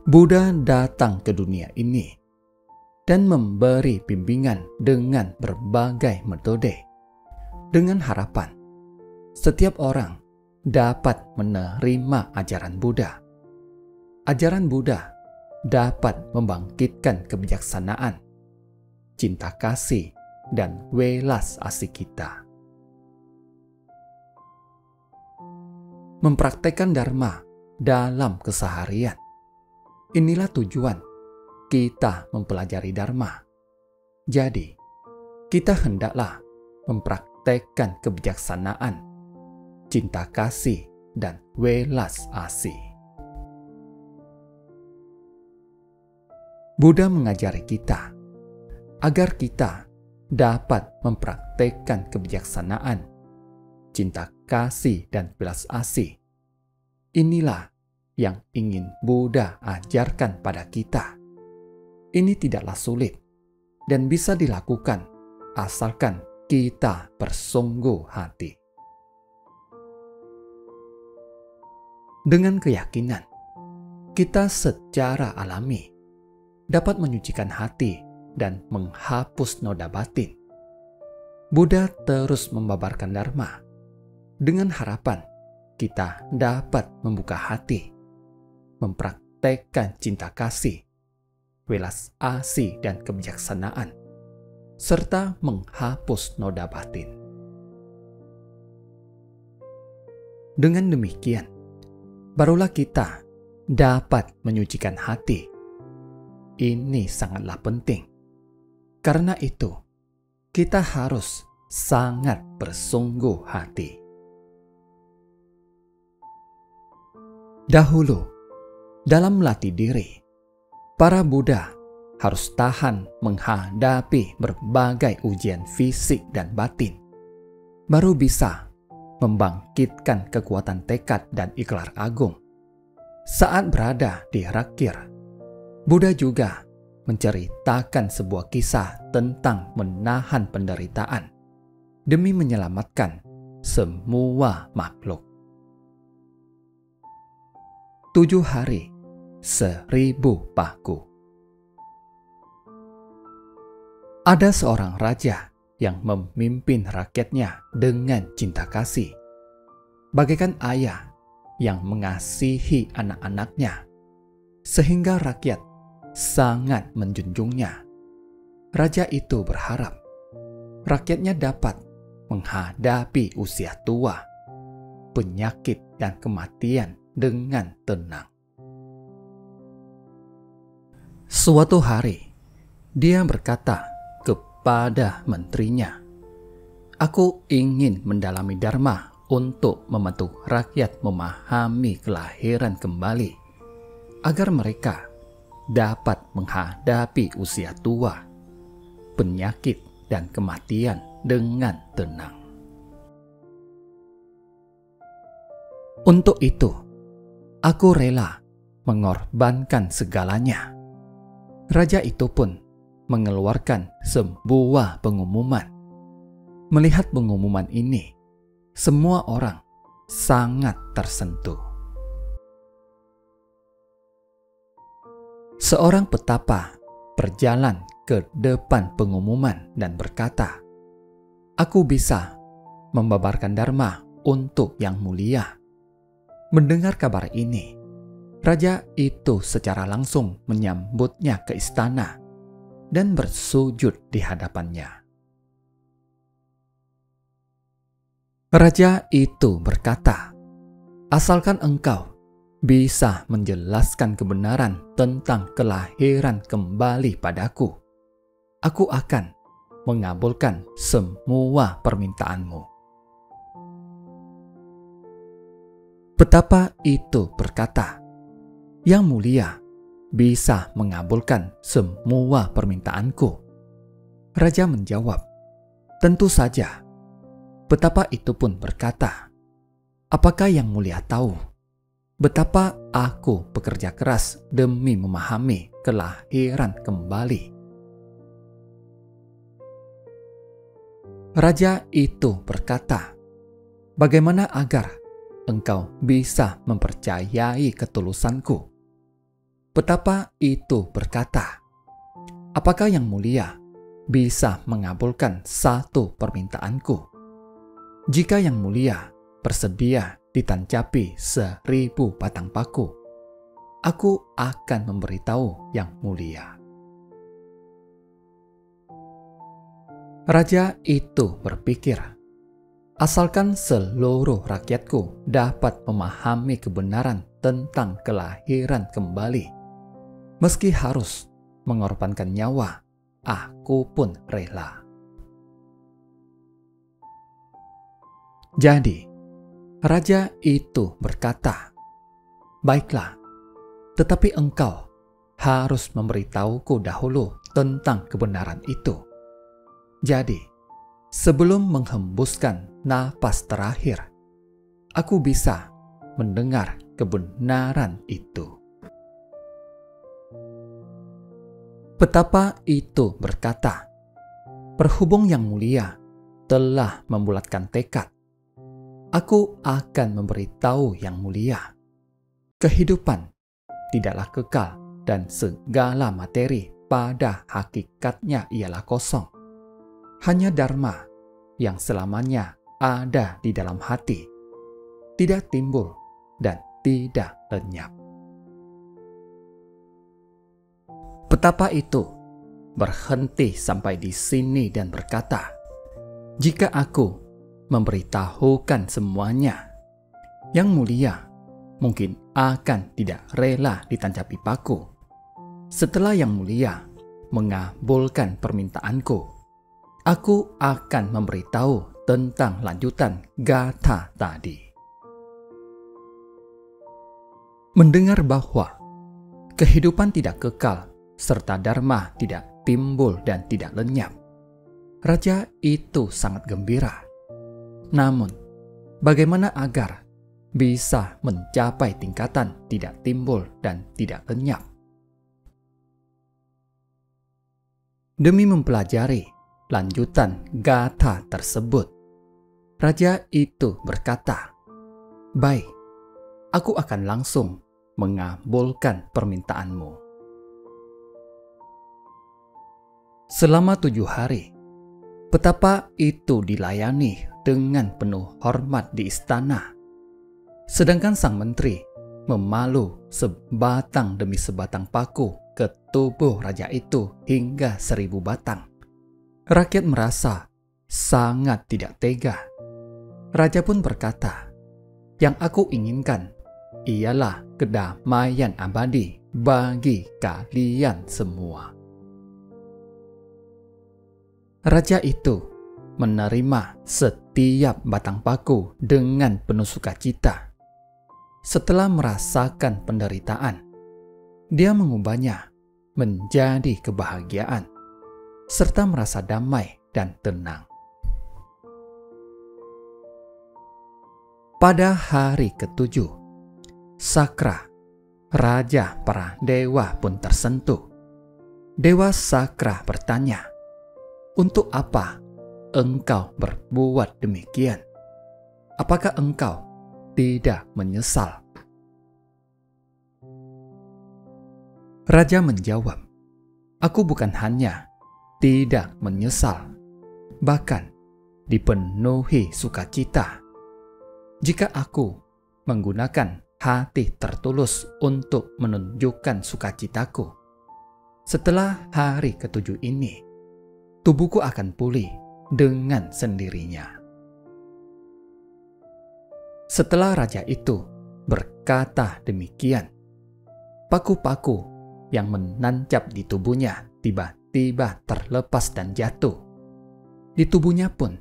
Buddha datang ke dunia ini dan memberi bimbingan dengan berbagai metode, dengan harapan setiap orang dapat menerima ajaran Buddha. Ajaran Buddha dapat membangkitkan kebijaksanaan, cinta kasih, dan welas asih kita. Mempraktekkan Dharma dalam keseharian. Inilah tujuan kita mempelajari Dharma. Jadi, kita hendaklah mempraktekkan kebijaksanaan, cinta kasih, dan welas asih. Buddha mengajari kita agar kita dapat mempraktekkan kebijaksanaan, cinta kasih, dan welas asih. Inilah yang ingin Buddha ajarkan pada kita. Ini tidaklah sulit dan bisa dilakukan asalkan kita bersungguh hati. Dengan keyakinan, kita secara alami dapat menyucikan hati dan menghapus noda batin. Buddha terus membabarkan Dharma dengan harapan kita dapat membuka hati, mempraktekkan cinta kasih, welas asih, dan kebijaksanaan, serta menghapus noda batin. Dengan demikian, barulah kita dapat menyucikan hati. Ini sangatlah penting. Karena itu, kita harus sangat bersungguh hati. Dahulu, dalam melatih diri, para Buddha harus tahan menghadapi berbagai ujian fisik dan batin, baru bisa membangkitkan kekuatan tekad dan ikhlas agung. Saat berada di Rakir, Buddha juga menceritakan sebuah kisah tentang menahan penderitaan demi menyelamatkan semua makhluk. 7 hari, 1000 paku. Ada seorang raja yang memimpin rakyatnya dengan cinta kasih, bagaikan ayah yang mengasihi anak-anaknya, sehingga rakyat sangat menjunjungnya. Raja itu berharap rakyatnya dapat menghadapi usia tua, penyakit, dan kematian dengan tenang. Suatu hari, dia berkata kepada menterinya, "Aku ingin mendalami Dharma untuk membantu rakyat memahami kelahiran kembali, agar mereka dapat menghadapi usia tua, penyakit, dan kematian dengan tenang. Untuk itu, aku rela mengorbankan segalanya." Raja itu pun mengeluarkan sebuah pengumuman. Melihat pengumuman ini, semua orang sangat tersentuh. Seorang petapa berjalan ke depan pengumuman dan berkata, "Aku bisa membabarkan Dharma untuk yang mulia." Mendengar kabar ini, raja itu secara langsung menyambutnya ke istana dan bersujud di hadapannya. Raja itu berkata, "Asalkan engkau bisa menjelaskan kebenaran tentang kelahiran kembali padaku, aku akan mengabulkan semua permintaanmu." Petapa itu berkata, "Yang mulia bisa mengabulkan semua permintaanku." Raja menjawab, "Tentu saja." Petapa itu pun berkata, "Apakah yang mulia tahu betapa aku bekerja keras demi memahami kelahiran kembali?" Raja itu berkata, "Bagaimana agar engkau bisa mempercayai ketulusanku?" Petapa itu berkata, "Apakah Yang Mulia bisa mengabulkan satu permintaanku? Jika Yang Mulia bersedia ditancapi 1000 batang paku, aku akan memberitahu Yang Mulia." Raja itu berpikir, asalkan seluruh rakyatku dapat memahami kebenaran tentang kelahiran kembali, meski harus mengorbankan nyawa, aku pun rela. Jadi, raja itu berkata, "Baiklah, tetapi engkau harus memberitahuku dahulu tentang kebenaran itu. Jadi, sebelum menghembuskan napas terakhir, aku bisa mendengar kebenaran itu." Petapa itu berkata, "Berhubung Yang Mulia telah membulatkan tekad, aku akan memberitahu Yang Mulia. Kehidupan tidaklah kekal dan segala materi pada hakikatnya ialah kosong. Hanya Dharma yang selamanya ada di dalam hati, tidak timbul dan tidak lenyap." Petapa itu berhenti sampai di sini dan berkata, "Jika aku memberitahukan semuanya, Yang Mulia mungkin akan tidak rela ditancapi paku. Setelah Yang Mulia mengabulkan permintaanku, aku akan memberitahu tentang lanjutan gatha tadi." Mendengar bahwa kehidupan tidak kekal serta Dharma tidak timbul dan tidak lenyap, raja itu sangat gembira. Namun, bagaimana agar bisa mencapai tingkatan tidak timbul dan tidak lenyap? Demi mempelajari lanjutan gatha tersebut, raja itu berkata, "Baik, aku akan langsung mengabulkan permintaanmu." Selama 7 hari, petapa itu dilayani dengan penuh hormat di istana, sedangkan sang menteri memalu sebatang demi sebatang paku ke tubuh raja itu hingga 1000 batang. Rakyat merasa sangat tidak tega. Raja pun berkata, "Yang aku inginkan ialah kedamaian abadi bagi kalian semua." Raja itu menerima setiap batang paku dengan penuh sukacita. Setelah merasakan penderitaan, dia mengubahnya menjadi kebahagiaan, serta merasa damai dan tenang. Pada hari ke-7, Sakra, raja para dewa pun tersentuh. Dewa Sakra bertanya, "Untuk apa engkau berbuat demikian? Apakah engkau tidak menyesal?" Raja menjawab, "Aku bukan hanya tidak menyesal, bahkan dipenuhi sukacita. Jika aku menggunakan hati tertulus untuk menunjukkan sukacitaku, setelah hari ke-7 ini, tubuhku akan pulih dengan sendirinya." Setelah raja itu berkata demikian, paku-paku yang menancap di tubuhnya tiba-tiba terlepas dan jatuh. Di tubuhnya pun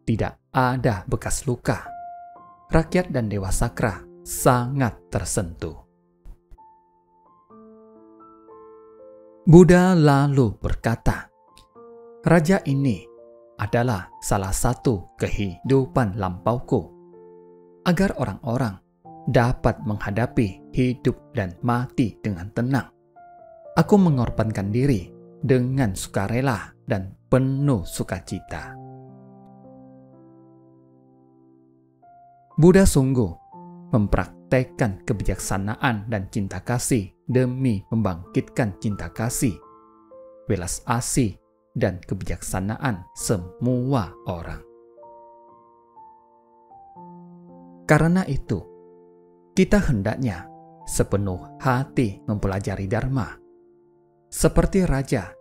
tidak ada bekas luka. Rakyat dan Dewa Sakra sangat tersentuh. Buddha lalu berkata, "Raja ini adalah salah satu kehidupan lampauku, agar orang-orang dapat menghadapi hidup dan mati dengan tenang. Aku mengorbankan diri dengan sukarela dan penuh sukacita." Buddha sungguh mempraktikkan mempraktekkan kebijaksanaan dan cinta kasih demi membangkitkan cinta kasih, welas asih, dan kebijaksanaan semua orang. Karena itu, kita hendaknya sepenuh hati mempelajari Dharma, seperti raja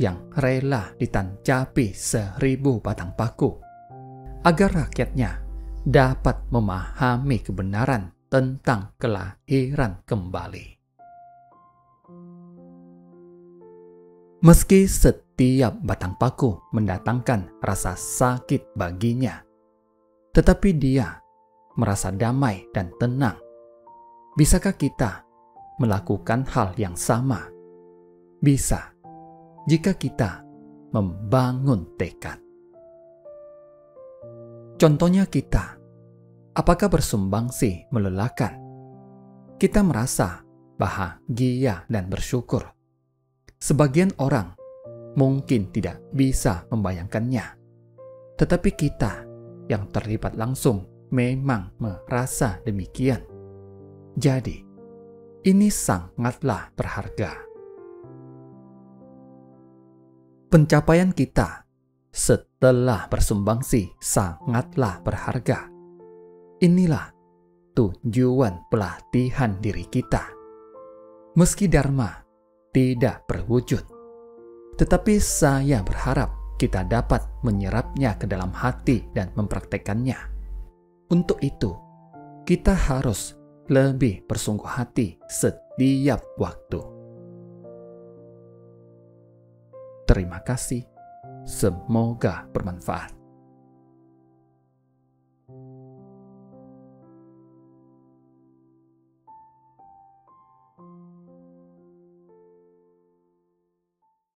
yang rela ditancapi 1000 batang paku, agar rakyatnya dapat memahami kebenaran tentang kelahiran kembali. Meski setiap batang paku mendatangkan rasa sakit baginya, tetapi dia merasa damai dan tenang. Bisakah kita melakukan hal yang sama? Bisa, jika kita membangun tekad. Contohnya kita, apakah bersumbangsi melelahkan? Kita merasa bahagia dan bersyukur. Sebagian orang mungkin tidak bisa membayangkannya, tetapi kita yang terlibat langsung memang merasa demikian. Jadi, ini sangatlah berharga. Pencapaian kita setelah bersumbangsi sangatlah berharga. Inilah tujuan pelatihan diri kita. Meski Dharma tidak berwujud, tetapi saya berharap kita dapat menyerapnya ke dalam hati dan mempraktekannya. Untuk itu, kita harus lebih bersungguh hati setiap waktu. Terima kasih. Semoga bermanfaat.